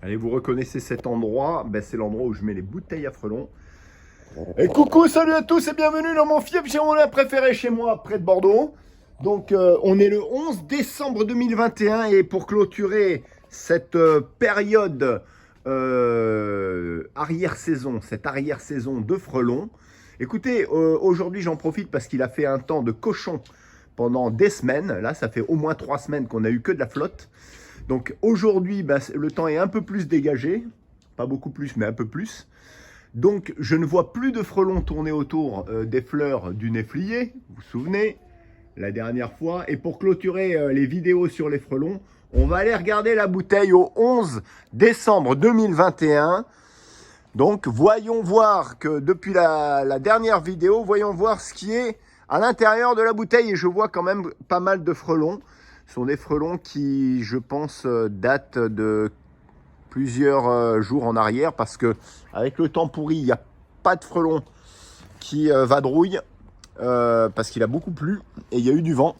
Allez, vous reconnaissez cet endroit, ben, c'est l'endroit où je mets les bouteilles à frelons. Et coucou, salut à tous et bienvenue dans mon fief girondin préféré chez moi, près de Bordeaux. Donc, on est le 11 décembre 2021 et pour clôturer cette période arrière-saison, cette arrière-saison de frelons, écoutez, aujourd'hui j'en profite parce qu'il a fait un temps de cochon pendant des semaines. Là, ça fait au moins 3 semaines qu'on a eu que de la flotte. Donc aujourd'hui, ben, le temps est un peu plus dégagé, pas beaucoup plus, mais un peu plus. Donc je ne vois plus de frelons tourner autour des fleurs du néflier, vous vous souvenez, la dernière fois. Et pour clôturer les vidéos sur les frelons, on va aller regarder la bouteille au 11 décembre 2021. Donc voyons voir que depuis la dernière vidéo, voyons voir ce qui est à l'intérieur de la bouteille. Et je vois quand même pas mal de frelons. Ce sont des frelons qui, je pense, datent de plusieurs jours en arrière parce que avec le temps pourri, il n'y a pas de frelons qui vadrouillent parce qu'il a beaucoup plu et il y a eu du vent.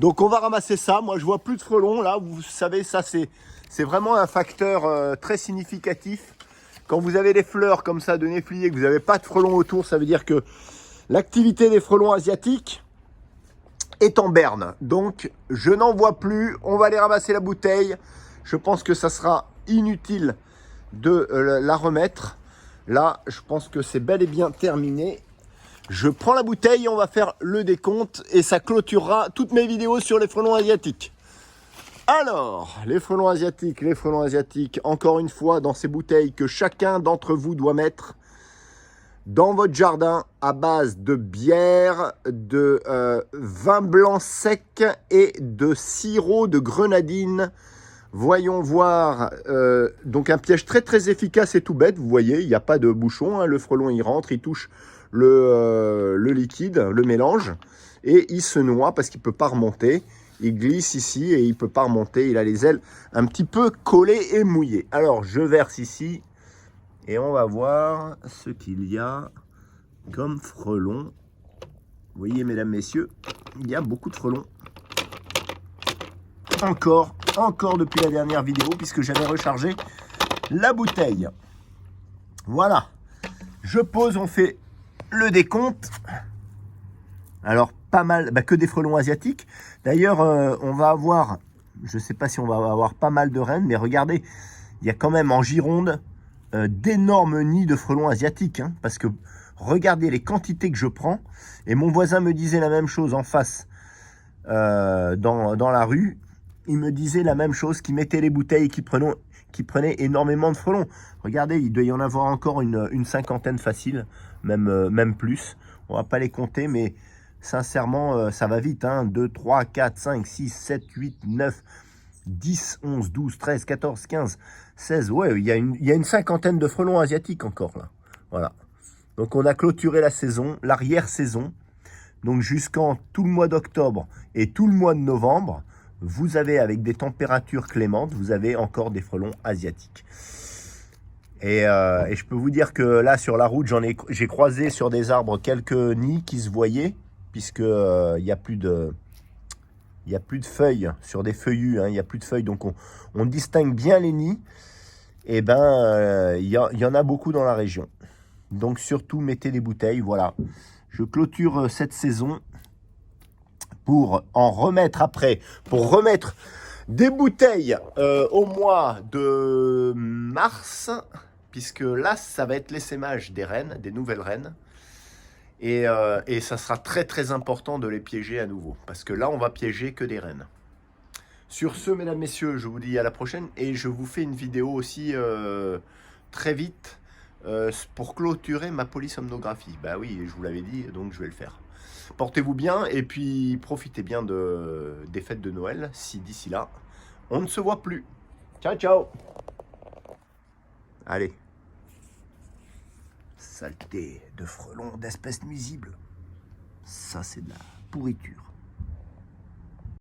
Donc on va ramasser ça. Moi, je vois plus de frelons là. Vous savez, ça c'est vraiment un facteur très significatif. Quand vous avez des fleurs comme ça de néflier, que vous n'avez pas de frelons autour, ça veut dire que l'activité des frelons asiatiques est en berne. Donc, je n'en vois plus. On va aller ramasser la bouteille. Je pense que ça sera inutile de la remettre. Là, je pense que c'est bel et bien terminé. Je prends la bouteille, on va faire le décompte et ça clôturera toutes mes vidéos sur les frelons asiatiques. Alors, les frelons asiatiques, encore une fois, dans ces bouteilles que chacun d'entre vous doit mettre dans votre jardin à base de bière, de vin blanc sec et de sirop de grenadine. Voyons voir, donc un piège très très efficace et tout bête, vous voyez, il n'y a pas de bouchon, hein, le frelon il rentre, il touche le liquide, le mélange, et il se noie parce qu'il ne peut pas remonter. Il glisse ici et il ne peut pas remonter, il a les ailes un petit peu collées et mouillées. Alors je verse ici et on va voir ce qu'il y a comme frelons. Vous voyez mesdames, messieurs, il y a beaucoup de frelons. Encore depuis la dernière vidéo puisque j'avais rechargé la bouteille. Voilà, je pose, on fait le décompte. Alors pas mal, que des frelons asiatiques. D'ailleurs, on va avoir, je ne sais pas si on va avoir pas mal de rennes, mais regardez, il y a quand même en Gironde d'énormes nids de frelons asiatiques. Hein, parce que regardez les quantités que je prends. Et mon voisin me disait la même chose en face, dans la rue. Il me disait la même chose, qu'il mettait les bouteilles et qu'il prenait énormément de frelons. Regardez, il doit y en avoir encore une cinquantaine facile, même plus. On va pas les compter, mais sincèrement, ça va vite. Hein. 2, 3, 4, 5, 6, 7, 8, 9, 10, 11, 12, 13, 14, 15, 16. Ouais, il y a une cinquantaine de frelons asiatiques encore là. Voilà. Donc on a clôturé la saison, l'arrière-saison. Donc jusqu'en tout le mois d'octobre et tout le mois de novembre, vous avez, avec des températures clémentes, vous avez encore des frelons asiatiques. Et je peux vous dire que là, sur la route, j'ai croisé sur des arbres quelques nids qui se voyaient, puisque il n'y a plus de feuilles sur des feuillus, hein, il n'y a plus de feuilles, donc on distingue bien les nids. Et ben, il y en a beaucoup dans la région. Donc surtout, mettez des bouteilles, voilà. Je clôture cette saison pour en remettre après, pour remettre des bouteilles au mois de mars, puisque là, ça va être l'essaimage des rennes, des nouvelles rennes. Et ça sera très très important de les piéger à nouveau, parce que là, on va piéger que des rennes. Sur ce, mesdames, messieurs, je vous dis à la prochaine, et je vous fais une vidéo aussi très vite pour clôturer ma polysomnographie. Bah oui, je vous l'avais dit, donc je vais le faire. Portez-vous bien et puis profitez bien des fêtes de Noël, si d'ici là, on ne se voit plus. Ciao, ciao. Allez. Saleté de frelons d'espèces nuisibles. Ça, c'est de la pourriture.